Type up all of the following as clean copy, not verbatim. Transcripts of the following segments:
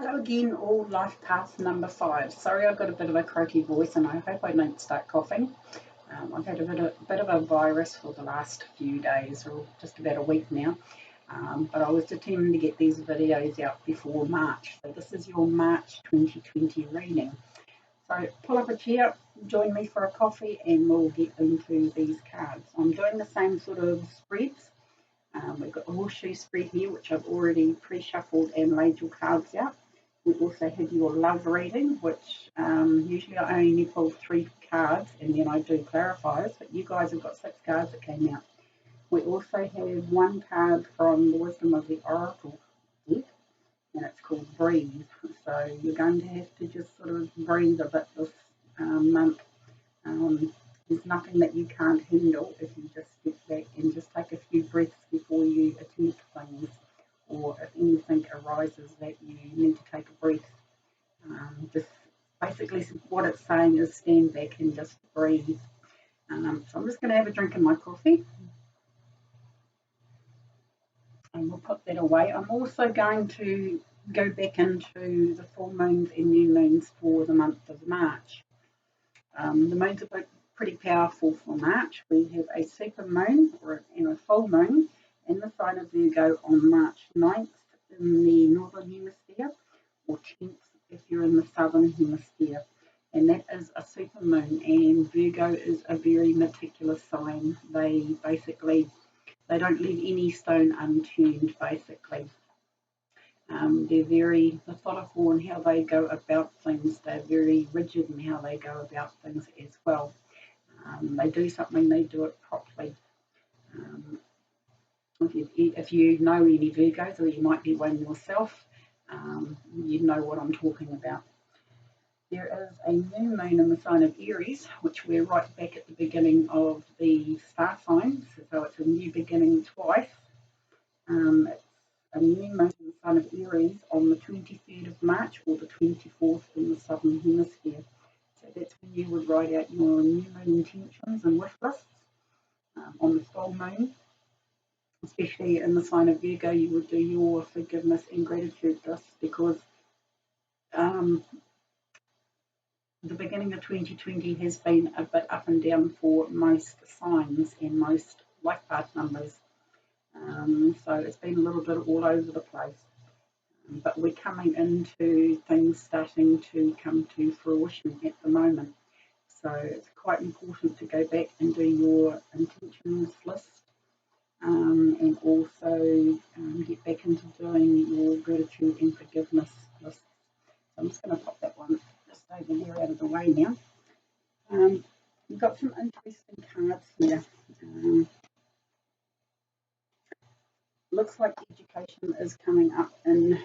Hello again, all life path number 5. Sorry I've got a bit of a croaky voice and I hope I don't start coughing. I've had a bit of a virus for the last few days, or just about a week now, but I was determined to get these videos out before March. So this is your March 2020 reading. So pull up a chair, join me for a coffee and we'll get into these cards. I'm doing the same sort of spreads. We've got the horseshoe spread here, which I've already pre-shuffled and laid your cards out. We also have your love reading, which usually I only pull 3 cards and then I do clarifiers, but you guys have got 6 cards that came out. We also have 1 card from the Wisdom of the Oracle deck, and it's called Breathe. So you're going to have to just sort of breathe a bit this month. There's nothing that you can't handle if you just step back and just take a few breaths before you attempt things, or if anything arises that you need to take a breath. Just basically what it's saying is stand back and just breathe. So I'm just going to have a drink of my coffee and we'll put that away. I'm also going to go back into the full moons and new moons for the month of March. The moons are pretty powerful for March. We have a super moon and a full moon in the sign of Virgo on March 9th in the northern hemisphere, or 10th if you're in the southern hemisphere. And that is a super moon, and Virgo is a very meticulous sign. They don't leave any stone unturned, basically. They're very methodical in how they go about things. They're very rigid in how they go about things as well. They do something, they do it properly. If you know any Virgos, or you might be one yourself, you know what I'm talking about. There is a new moon in the sign of Aries, which we're right back at the beginning of the star signs, so it's a new beginning twice. It's a new moon in the sign of Aries on the 23rd of March or the 24th in the southern hemisphere. So that's when you would write out your new moon intentions and wish lists. On the full moon, especially in the sign of Virgo, you would do your forgiveness and gratitude lists, because the beginning of 2020 has been a bit up and down for most signs and most life path numbers. So it's been a little bit all over the place. But we're coming into things starting to come to fruition at the moment. So it's quite important to go back and do your intentions list, and also get back into doing your gratitude and forgiveness list. So I'm just going to pop that one just over there out of the way now. We've got some interesting cards here. Looks like education is coming up in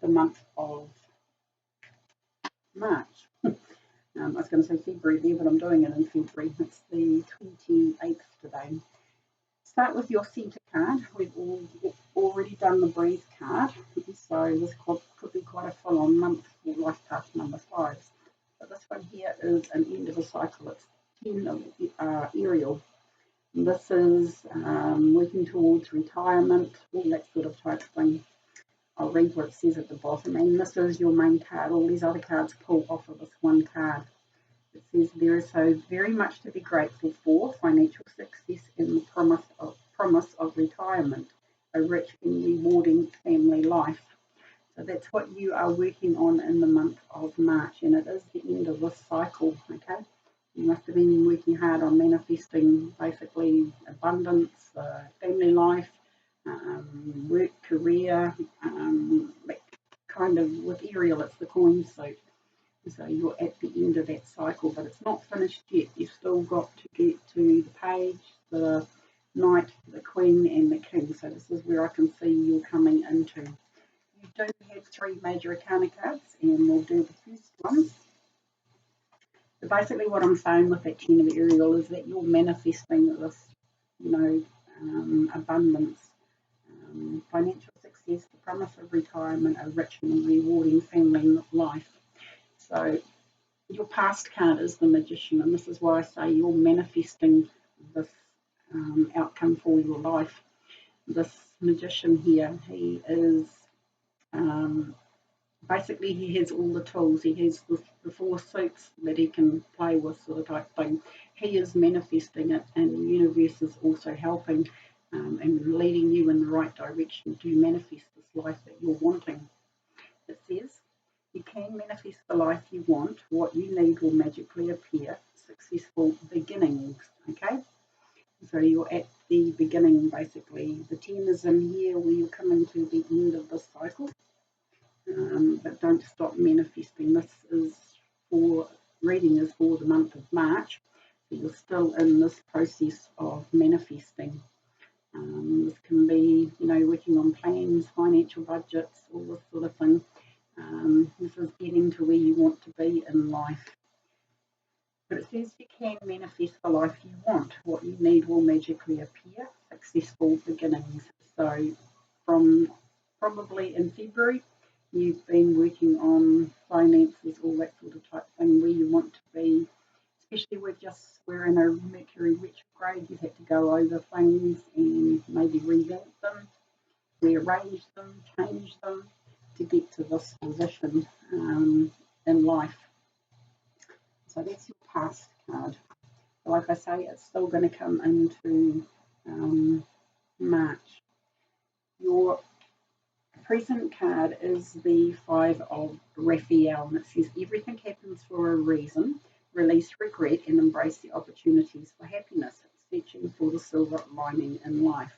the month of March. I was going to say February there, but I'm doing it in February. It's the 28th today. Start with your centre card. We've already done the Breathe card, so this could be quite a full-on month for life path number 5. But this one here is an end of a cycle. It's 10 Ariel. This is working towards retirement, all that sort of type thing. I'll read what it says at the bottom, and this is your main card. All these other cards pull off of this one card. It says there is so very much to be grateful for: financial success and the promise of retirement, a rich and rewarding family life. So that's what you are working on in the month of March, and it is the end of this cycle, okay? You must have been working hard on manifesting basically abundance, family life, work, career, kind of with Ariel, it's the coin suit. So you're at the end of that cycle, but it's not finished yet. You've still got to get to the page, the knight, the queen, and the king. So this is where I can see you're coming into. You do have 3 major arcana cards, and we'll do the first one. So basically what I'm saying with that 10 of Ariel is that you're manifesting this, abundance, financial success, the promise of retirement, a rich and rewarding family life. So your past card is the Magician, and this is why I say you're manifesting this outcome for your life. This Magician here, he is basically he has all the tools. He has the four suits that he can play with, sort of type thing. He is manifesting it, and the universe is also helping and leading you in the right direction to manifest this life that you're wanting. It says, you can manifest the life you want. What you need will magically appear. Successful beginnings. Okay? So you're at the beginning, basically. The 10 is in here where you're coming to the end of this cycle. But don't stop manifesting. This is for reading is for the month of March. So you're still in this process of manifesting. This can be, working on plans, financial budgets, all this sort of thing. This is getting to where you want to be in life. But it says you can manifest the life you want. What you need will magically appear. Successful beginnings. So from probably in February, you've been working on finances, all that sort of type thing, where you want to be. Especially we're in a Mercury retrograde, you've had to go over things and maybe revamp them, rearrange them, change them to get to this position in life. So that's your past card. Like I say, it's still going to come into March. Your present card is the Five of Raphael, and it says everything happens for a reason. Release regret and embrace the opportunities for happiness. It's searching for the silver lining in life.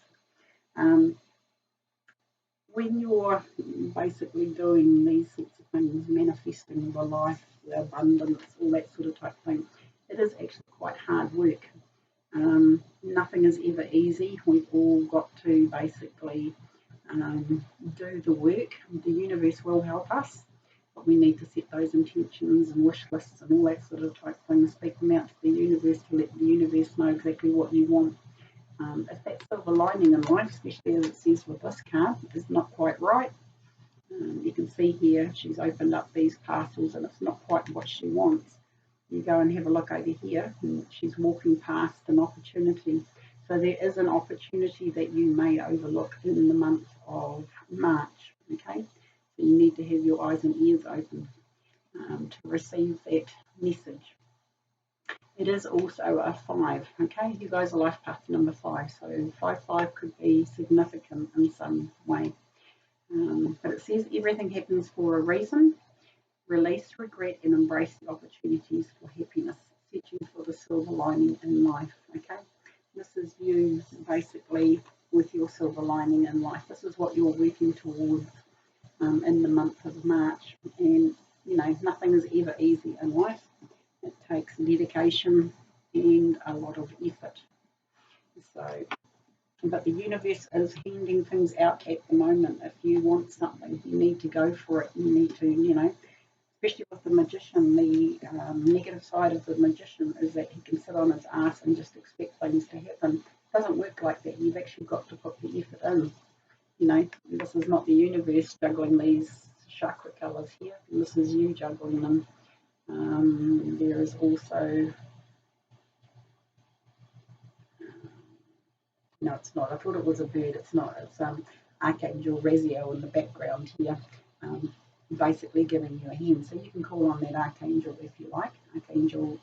When you're basically doing these sorts of things, manifesting the life, the abundance, all that sort of type thing, it is actually quite hard work. Nothing is ever easy. We've all got to basically do the work. The universe will help us, but we need to set those intentions and wish lists and all that sort of type thing. Speak them out to the universe to let the universe know exactly what you want. If that silver lining in life, especially as it says with this card, is not quite right, you can see here she's opened up these parcels and it's not quite what she wants. You go and have a look over here and she's walking past an opportunity. So there is an opportunity that you may overlook in the month of March, okay? So you need to have your eyes and ears open to receive that message. It is also a 5, okay? You guys are life path number 5, so 5 could be significant in some way. But it says everything happens for a reason. Release regret and embrace the opportunities for happiness. Searching for the silver lining in life, okay? This is you basically with your silver lining in life. This is what you're working towards in the month of March. And, nothing is ever easy in life. It takes dedication and a lot of effort. So, but the universe is handing things out at the moment. If you want something, you need to go for it. You need to, especially with the magician, the negative side of the magician is that he can sit on his ass and just expect things to happen. It doesn't work like that. You've actually got to put the effort in. This is not the universe juggling these chakra colours here. This is you juggling them. There is also, no, it's not. I thought it was a bird. It's not. It's Archangel Raziel in the background here, basically giving you a hand. So you can call on that Archangel if you like, Archangel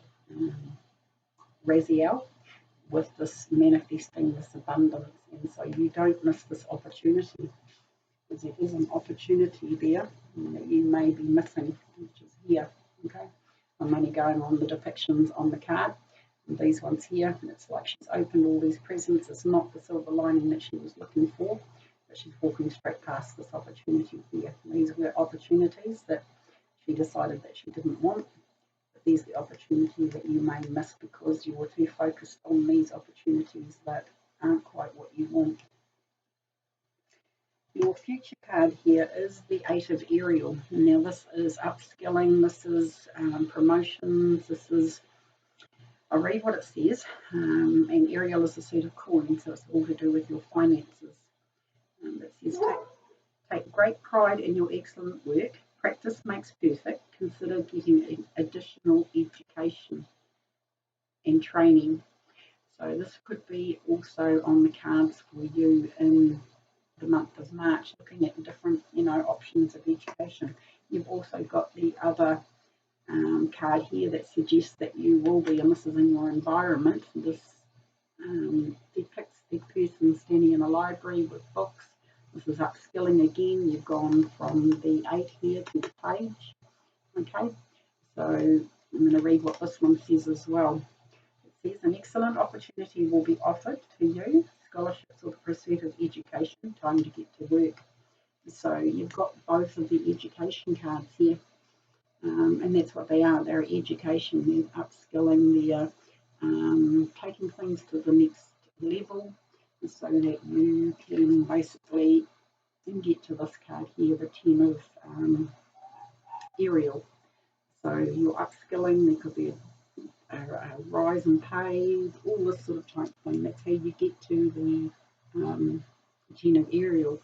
Raziel, with this manifesting this abundance. And so you don't miss this opportunity, because there is an opportunity there that you may be missing, which is here. Okay, I'm only going on the depictions on the card. And these ones here, and it's like she's opened all these presents. It's not the silver lining that she was looking for, but she's walking straight past this opportunity here. And these were opportunities that she decided that she didn't want. But these are the opportunities that you may miss because you were too focused on these opportunities that aren't quite what you want. Your future card here is the 8 of Ariel. Now this is upskilling, this is promotions, this is, I'll read what it says, and Ariel is a suit of coins, so it's all to do with your finances. It says, take great pride in your excellent work. Practice makes perfect. Consider getting additional education and training. So this could be also on the cards for you in the month of March, looking at different, options of education. You've also got the other card here that suggests that you will be, and this is in your environment. This depicts the person standing in a library with books. This is upskilling again. You've gone from the 8 here to the page. Okay, so I'm going to read what this one says as well. It says, an excellent opportunity will be offered to you, scholarships or the pursuit of education, time to get to work. So you've got both of the education cards here. And that's what they are. They're education. They're upskilling. They're taking things to the next level so that you can basically get to this card here, the 10 of aerial. So you're upskilling. There could be a rise in pay, all this sort of type thing. That's how you get to the 10 of aerial.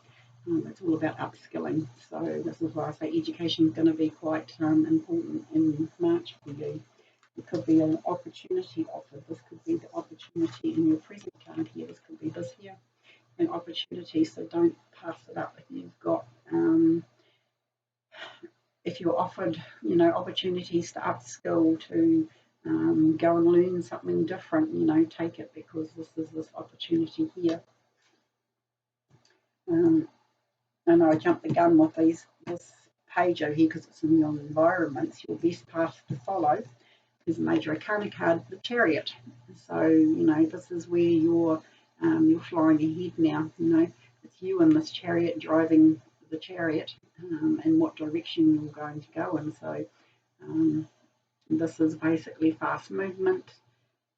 It's all about upskilling. So this is why I say education is going to be quite important in March for you. It could be an opportunity offered. This could be the opportunity in your present card here. This could be this here, an opportunity. So don't pass it up. If you've got, if you're offered, opportunities to upskill, to go and learn something different, take it, because this is this opportunity here. I know I jumped the gun with this page over here because it's in your environments. Your best path to follow is a major arcana card, the Chariot. So, this is where you're flying ahead now. It's you in this chariot driving the chariot and what direction you're going to go in. So, this is basically fast movement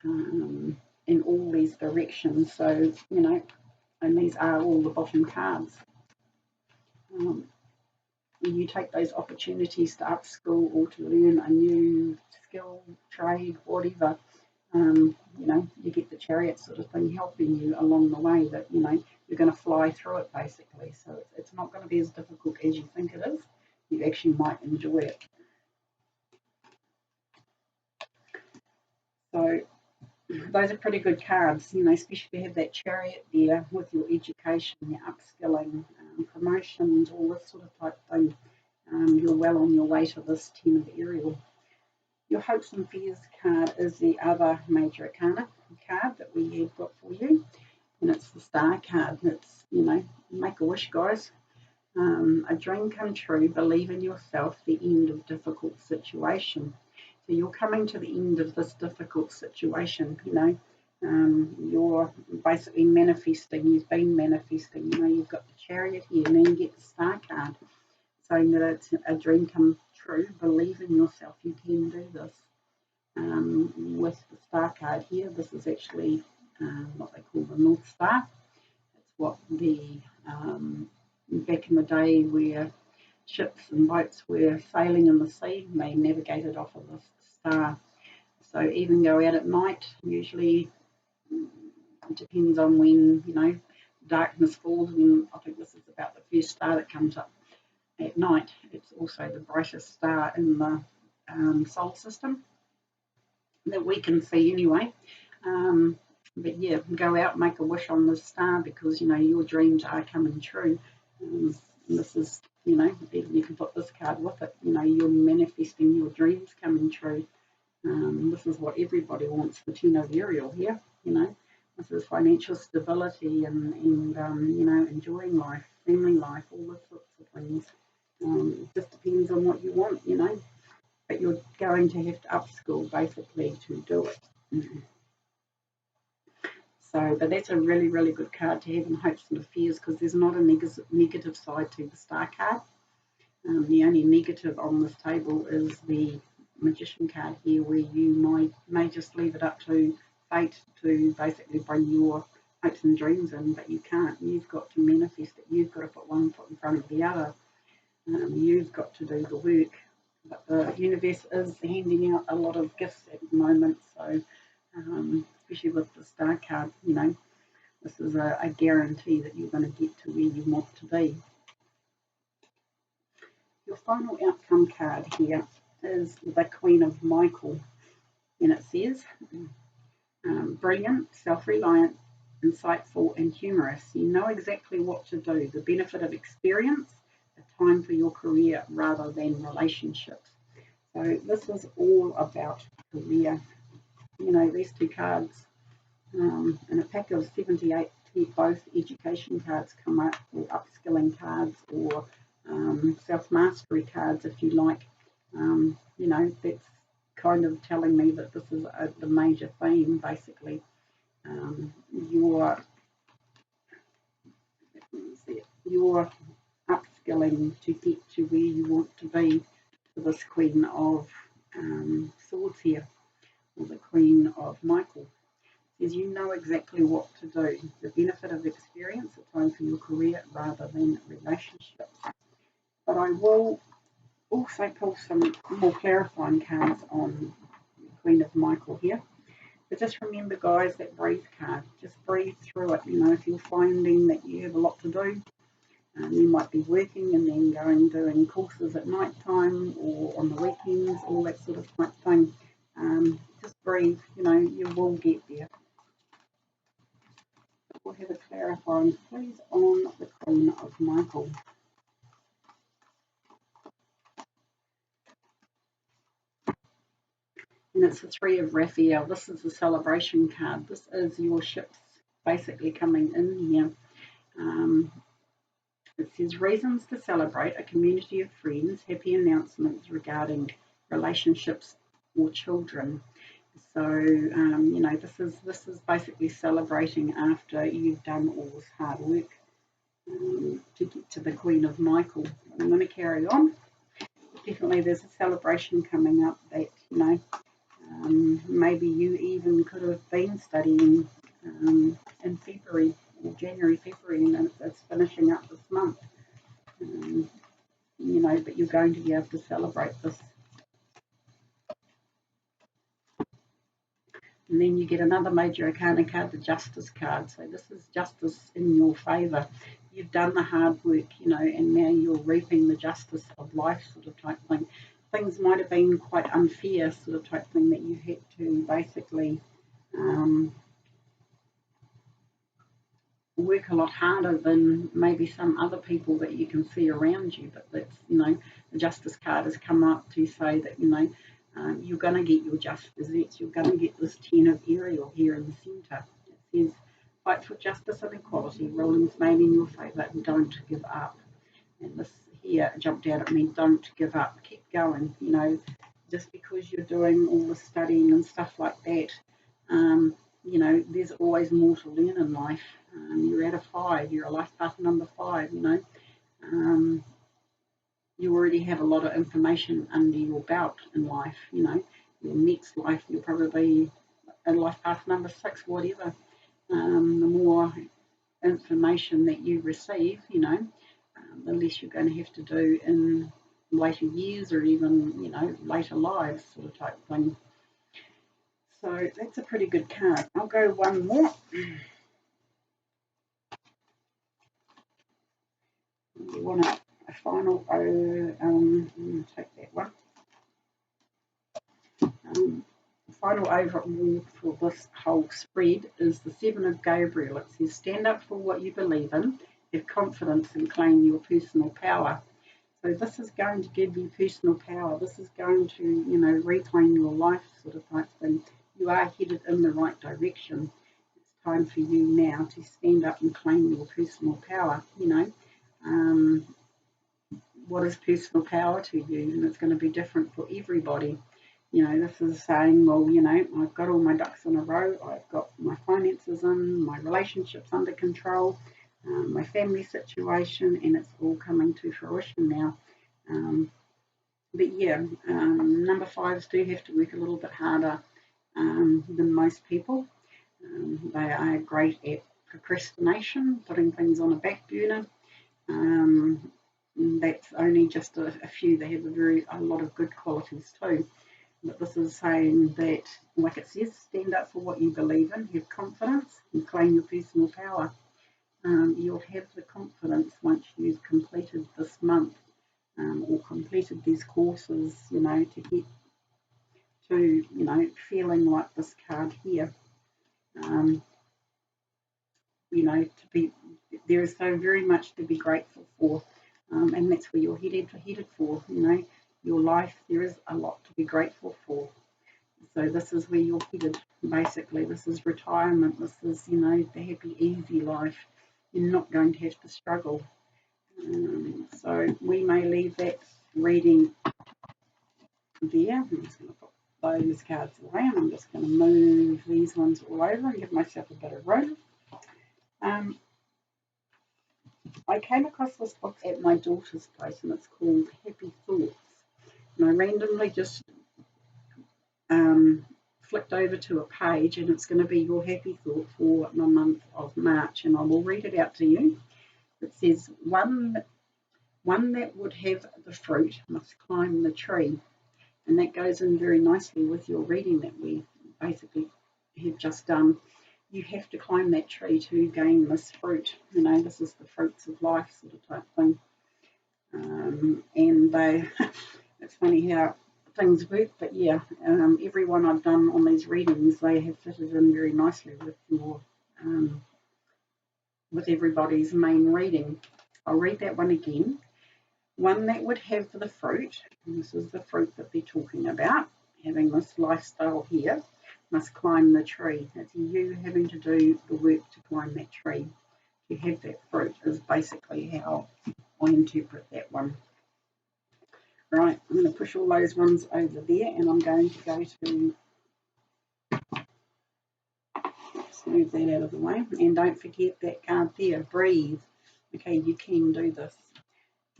in all these directions. So, and these are all the bottom cards. You take those opportunities to upskill or to learn a new skill, trade, whatever. You get the Chariot sort of thing helping you along the way, that you're going to fly through it basically. So it's not going to be as difficult as you think it is. You actually might enjoy it. So those are pretty good cards, especially if you have that Chariot there with your education, your upskilling, promotions, all this sort of type thing. You're well on your way to this 10 of aerial. Your hopes and fears card is the other major arcana card that we have got for you, and it's the Star card. It's, make a wish, guys. A dream come true, believe in yourself, the end of difficult situation. So you're coming to the end of this difficult situation, you're basically manifesting, you've been manifesting, you've got the Chariot here, and then you get the Star card, saying that it's a dream come true, believe in yourself, you can do this. With the Star card here, this is actually what they call the North Star. It's what the, back in the day where ships and boats were sailing in the sea, they navigated off of this star. So even go out at night, usually it depends on when, darkness falls, and I think this is about the first star that comes up at night. It's also the brightest star in the solar system that we can see anyway. But yeah, go out, make a wish on the star, because your dreams are coming true. And this is, even you can put this card with it. You're manifesting your dreams coming true. This is what everybody wants, the 10 of aerial here. This is financial stability and enjoying life, family life, all those sorts of things. It just depends on what you want, but you're going to have to upskill basically to do it. So, but that's a really, really good card to have in hopes and fears, because there's not a negative side to the Star card. The only negative on this table is the Magician card here, where you may just leave it up to fate to basically bring your hopes and dreams in, but you can't. You've got to manifest it. You've got to put one foot in front of the other. You've got to do the work. But the universe is handing out a lot of gifts at the moment, so especially with the Star card, this is a guarantee that you're going to get to where you want to be. Your final outcome card here is the Queen of Michael, and it says, brilliant, self-reliant, insightful and humorous. You know exactly what to do. The benefit of experience, a time for your career rather than relationships. So this is all about career. You know, these two cards in a pack of 78, both education cards come up, or upskilling cards, or self-mastery cards, if you like. You know, that's kind of telling me that this is the major theme, basically. You're upskilling to get to where you want to be for this Queen of Swords here, or the Queen of Michael. Says you know exactly what to do. The benefit of experience, a time for your career rather than relationships. But I will also pull some more clarifying cards on the Queen of Michael here. But just remember, guys, that breathe card. Just breathe through it. You know, if you're finding that you have a lot to do, you might be working and then doing courses at night time or on the weekends, all that sort of type thing. Just breathe. You know, you will get there. We'll have a clarifying, please, on the Queen of Michael. And it's the Three of Raphael. This is the celebration card. This is your ships basically coming in here. It says reasons to celebrate, a community of friends, happy announcements regarding relationships or children. So you know, this is basically celebrating after you've done all this hard work to get to the Queen of Michael. I'm going to carry on. Definitely, there's a celebration coming up that, you know, maybe you even could have been studying in February or January, February, and it's finishing up this month. You know, but you're going to be able to celebrate this. And then you get another major arcana card, the Justice card. So this is justice in your favour. You've done the hard work, you know, and now you're reaping the justice of life, sort of type thing. Things might have been quite unfair, sort of type thing, that you had to basically work a lot harder than maybe some other people that you can see around you. But that's, you know, the Justice card has come up to say that, you know, you're going to get your just desserts. You're going to get this 10 of Ariel here in the centre. It says, fight for justice and equality, rulings made in your favour, and don't give up. And this here jumped out at me, don't give up, keep going. You know, just because you're doing all the studying and stuff like that, you know, there's always more to learn in life. You're at a 5, you're a life path number 5, you know. You already have a lot of information under your belt in life, you know. Your next life, you'll probably a life path number 6, whatever. The more information that you receive, you know, the less you're going to have to do in later years or even, you know, later lives, sort of type thing. So that's a pretty good card. I'll go one more. You want a final, I'm going to take that one. Final overall for this whole spread is the 7 of Gabriel. It says, stand up for what you believe in, have confidence and claim your personal power. So this is going to give you personal power. This is going to, you know, reclaim your life, sort of type thing. You are headed in the right direction. It's time for you now to stand up and claim your personal power, you know. What is personal power to you? And it's going to be different for everybody. You know, this is saying, well, you know, I've got all my ducks in a row. I've got my finances in, my relationships under control, my family situation, and it's all coming to fruition now. But yeah, number 5s do have to work a little bit harder than most people. They are great at procrastination, putting things on a back burner. That's only just a few. They have a lot of good qualities too. But this is saying that, like it says, stand up for what you believe in, have confidence, and claim your personal power. You'll have the confidence once you've completed this month or completed these courses, you know, to get to, you know, feeling like this card here. You know, there is so very much to be grateful for. and that's where you're headed for. You know, your life, there is a lot to be grateful for. So this is where you're headed, basically. This is retirement. This is, you know, the happy, easy life. You're not going to have to struggle. So we may leave that reading there. I'm just going to put those cards away, and I'm just going to move these ones all over and give myself a bit of room. I came across this book at my daughter's place, and it's called Happy Thoughts. And I randomly just flicked over to a page, and it's going to be your happy thought for the month of March, and I will read it out to you. It says, one that would have the fruit must climb the tree. And that goes in very nicely with your reading that we basically have just done. You have to climb that tree to gain this fruit. You know, this is the fruits of life sort of type thing. And it's funny how things work, but yeah, everyone I've done on these readings, they have fitted in very nicely with your with everybody's main reading. I'll read that one again. One that would have the fruit, and this is the fruit that they're talking about, having this lifestyle here, must climb the tree. It's you having to do the work to climb that tree. To have that fruit is basically how I interpret that one. Right, I'm going to push all those ones over there, and I'm going to go to move that out of the way. And don't forget that card there, breathe. Okay, you can do this.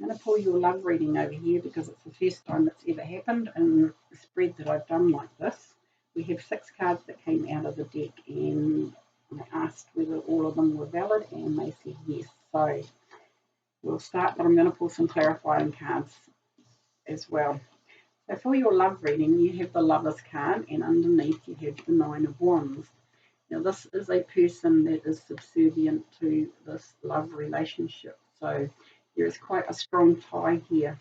I'm going to pull your love reading over here because it's the first time that's ever happened in the spread that I've done like this. We have 6 cards that came out of the deck, and I asked whether all of them were valid, and they said yes. So we'll start, but I'm going to pull some clarifying cards as well. So for your love reading, you have the Lover's card, and underneath you have the 9 of Wands. Now this is a person that is subservient to this love relationship. So there is quite a strong tie here.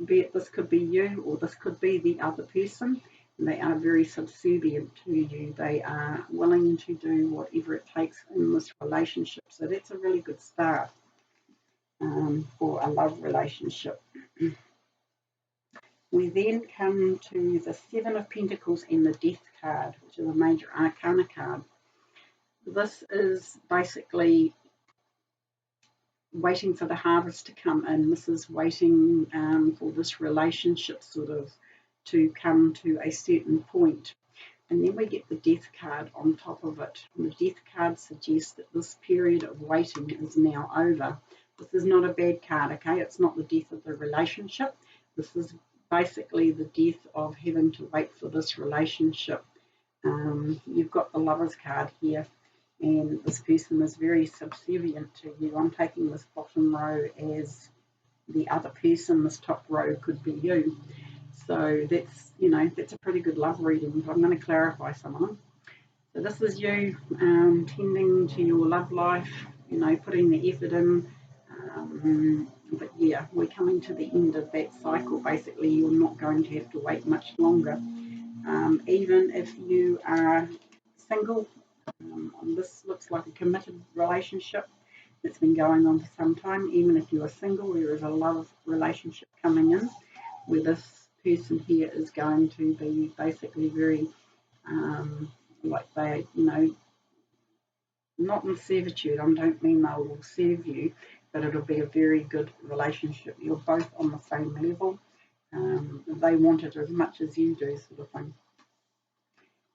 Be it this could be you or this could be the other person. They are very subservient to you. They are willing to do whatever it takes in this relationship. So that's a really good start for a love relationship. We then come to the 7 of Pentacles and the Death card, which is a major arcana card. This is basically waiting for the harvest to come in. This is waiting for this relationship sort of to come to a certain point. And then we get the Death card on top of it. And the Death card suggests that this period of waiting is now over. This is not a bad card, okay? It's not the death of the relationship. This is basically the death of having to wait for this relationship. You've got the Lover's card here, and this person is very subservient to you. I'm taking this bottom row as the other person. This top row could be you. So that's, you know, that's a pretty good love reading. But I'm going to clarify some of them. So this is you tending to your love life, you know, putting the effort in. But yeah, we're coming to the end of that cycle. Basically, you're not going to have to wait much longer. Even if you are single, this looks like a committed relationship that's been going on for some time. Even if you are single, there is a love relationship coming in where this person here is going to be basically very, like they, you know, not in servitude. I don't mean they will serve you, but it'll be a very good relationship. You're both on the same level. They want it as much as you do, sort of thing.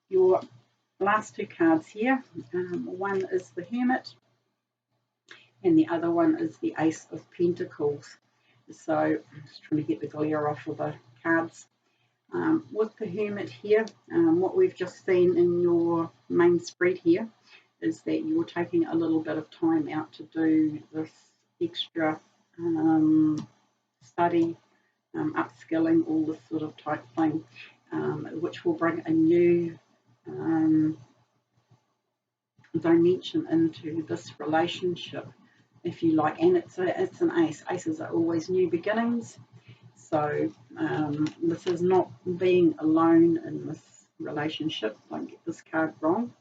Your last 2 cards here, one is the Hermit, and the other one is the Ace of Pentacles. So I'm just trying to get the glare off of the cards. With the Hermit here, what we've just seen in your main spread here is that you're taking a little bit of time out to do this extra study, upskilling, all this sort of type thing, which will bring a new dimension into this relationship, if you like. And it's an ace. Aces are always new beginnings. So this is not being alone in this relationship. Don't get this card wrong.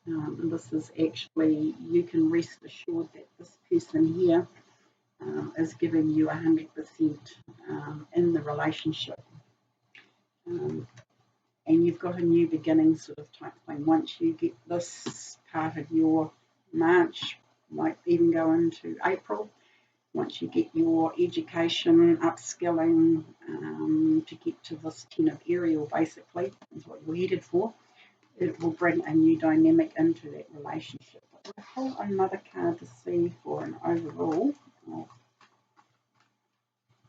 And this is actually, you can rest assured that this person here is giving you 100% in the relationship. And you've got a new beginning sort of type thing. Once you get this part of your March, might even go into April, once you get your education, upskilling, to get to this 10 of Ariel, basically, is what you're headed for, it will bring a new dynamic into that relationship. But we'll pull another card to see for an overall of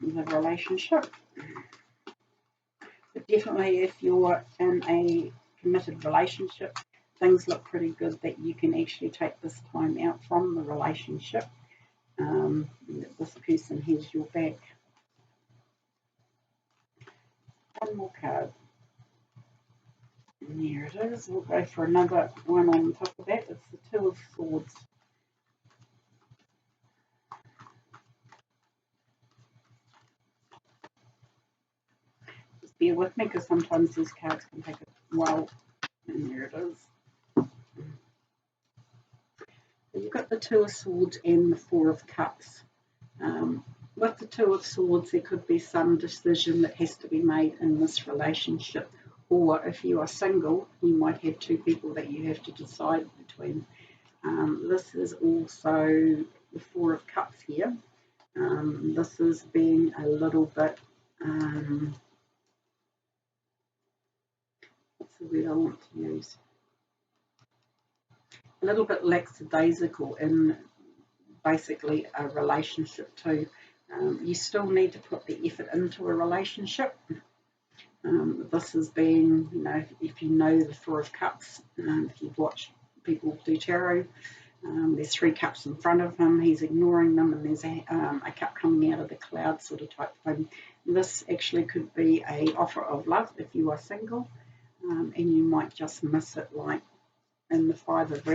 the relationship. But definitely, if you're in a committed relationship, things look pretty good that you can actually take this time out from the relationship. That this person has your back. One more card. And here it is. We'll go for another one on top of that. It's the Two of Swords. Just bear with me because sometimes these cards can take a while. And there it is. So you've got the Two of Swords and the Four of Cups. With the Two of Swords, there could be some decision that has to be made in this relationship. Or if you are single, you might have two people that you have to decide between. This is also the Four of Cups here. This is being a little bit, what's the word I want to use? A little bit lackadaisical in basically a relationship too. You still need to put the effort into a relationship. This is being, if you know the Four of Cups, if you've watched people do tarot, there's 3 cups in front of him, he's ignoring them, and there's a cup coming out of the cloud sort of type thing. This actually could be a offer of love if you are single, and you might just miss it, like in the Five of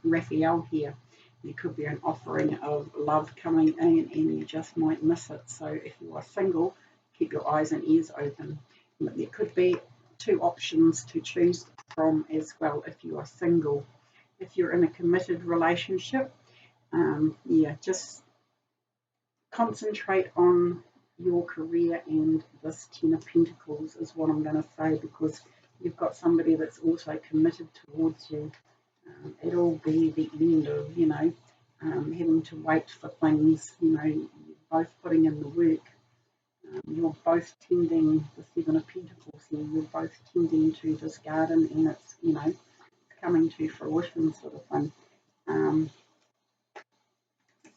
Raphael here. There could be an offering of love coming in and you just might miss it. So if you are single, keep your eyes and ears open. But there could be 2 options to choose from as well if you are single. If you're in a committed relationship, just concentrate on your career, and this 10 of Pentacles is what I'm going to say, because you've got somebody that's also committed towards you. It'll be the end of, having to wait for things. You're both putting in the work. You're both tending the Seven of Pentacles here. You're both tending to this garden, and it's, coming to fruition sort of thing.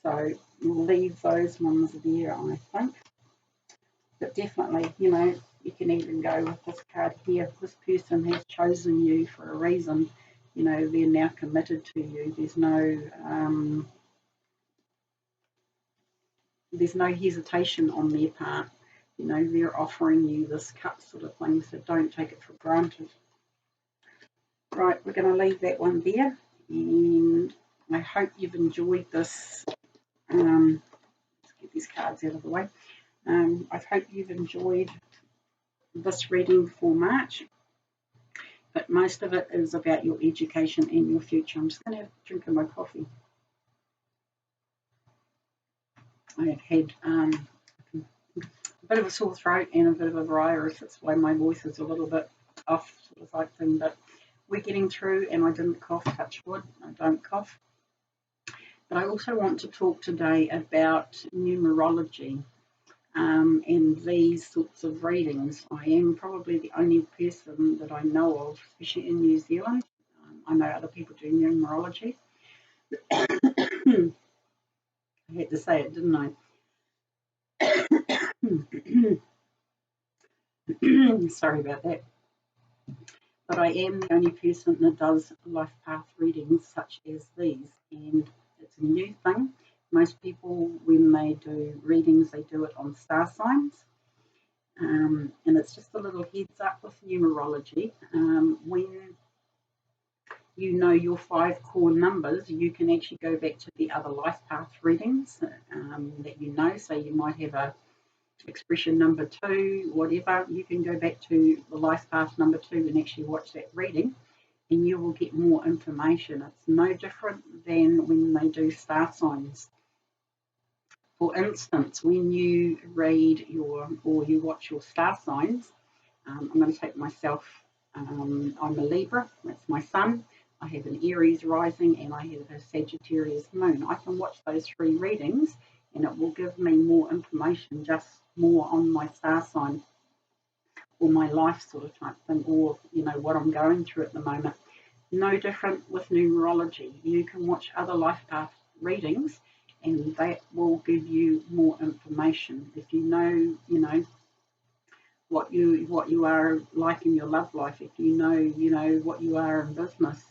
So we'll leave those ones there, I think. But definitely, you can even go with this card here. This person has chosen you for a reason. They're now committed to you. There's no hesitation on their part. They're offering you this cup sort of thing, so don't take it for granted. Right, we're going to leave that one there, and I hope you've enjoyed this. Let's get these cards out of the way. I hope you've enjoyed this reading for March. But most of it is about your education and your future. I'm just going to have a drink of my coffee. I have had a bit of a sore throat and a bit of a virus. That's why my voice is a little bit off, sort of like thing. But we're getting through, and I didn't cough, touch wood. I don't cough. But I also want to talk today about numerology. And these sorts of readings. I am probably the only person that I know of, especially in New Zealand. I know other people do numerology. I had to say it, didn't I? Sorry about that. But I am the only person that does life path readings such as these, and it's a new thing. Most people, when they do readings, they do it on star signs. And it's just a little heads up with numerology. When you know your 5 core numbers, you can actually go back to the other life path readings that you know. So you might have a expression number 2, whatever. You can go back to the life path number 2 and actually watch that reading. and you will get more information. It's no different than when they do star signs. For instance, when you read or you watch your star signs, I'm going to take myself, I'm a Libra, that's my sun. I have an Aries rising and I have a Sagittarius moon. I can watch those 3 readings and it will give me more information, just more on my star sign or my life sort of type thing, or what I'm going through at the moment. No different with numerology. You can watch other life path readings and that will give you more information. If you know what you are like in your love life, if you know what you are in business,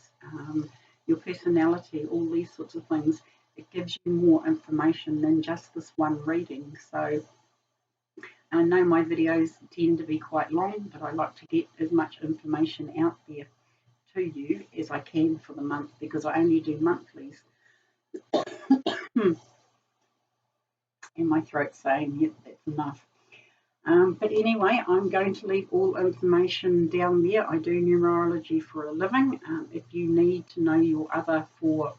your personality, all these sorts of things, it gives you more information than just this one reading. So I know my videos tend to be quite long, but I like to get as much information out there to you as I can for the month, because I only do monthlies. And my throat's saying, yep, that's enough. But anyway, I'm going to leave all information down there. I do numerology for a living. If you need to know your other 4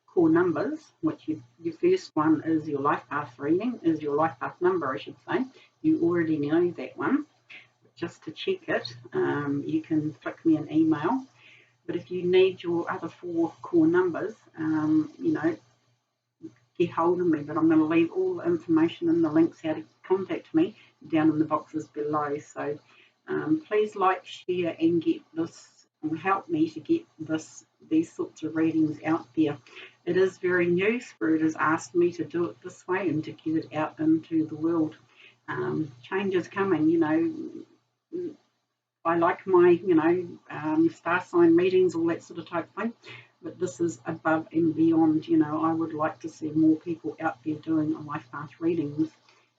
core numbers, which your first one is your life path reading, is your life path number, I should say. You already know that one. But just to check it, you can flick me an email. But if you need your other 4 core numbers, get hold of me. But I'm going to leave all the information and the links how to contact me down in the boxes below. So please like, share, and get this, and help me to get these sorts of readings out there. It is very new. Spirit has asked me to do it this way and to get it out into the world. Change is coming. I like my star sign readings, all that sort of type thing, but this is above and beyond. I would like to see more people out there doing life path readings.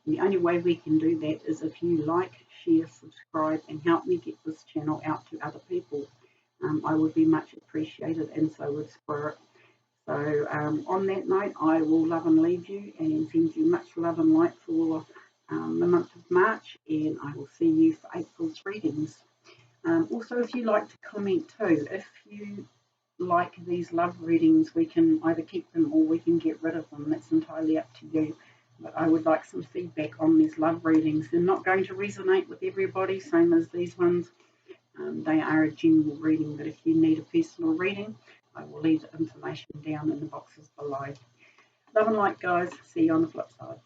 And the only way we can do that is if you like, share, subscribe, and help me get this channel out to other people. I would be much appreciated, and so would Spirit. So on that note, I will love and leave you and send you much love and light for the month of March, and I will see you for April's readings. Also, if you like to comment too, if you like these love readings, we can either keep them or we can get rid of them. That's entirely up to you. But I would like some feedback on these love readings. They're not going to resonate with everybody, same as these ones. They are a general reading, but if you need a personal reading, I will leave the information down in the boxes below. Love and light, guys. See you on the flip side.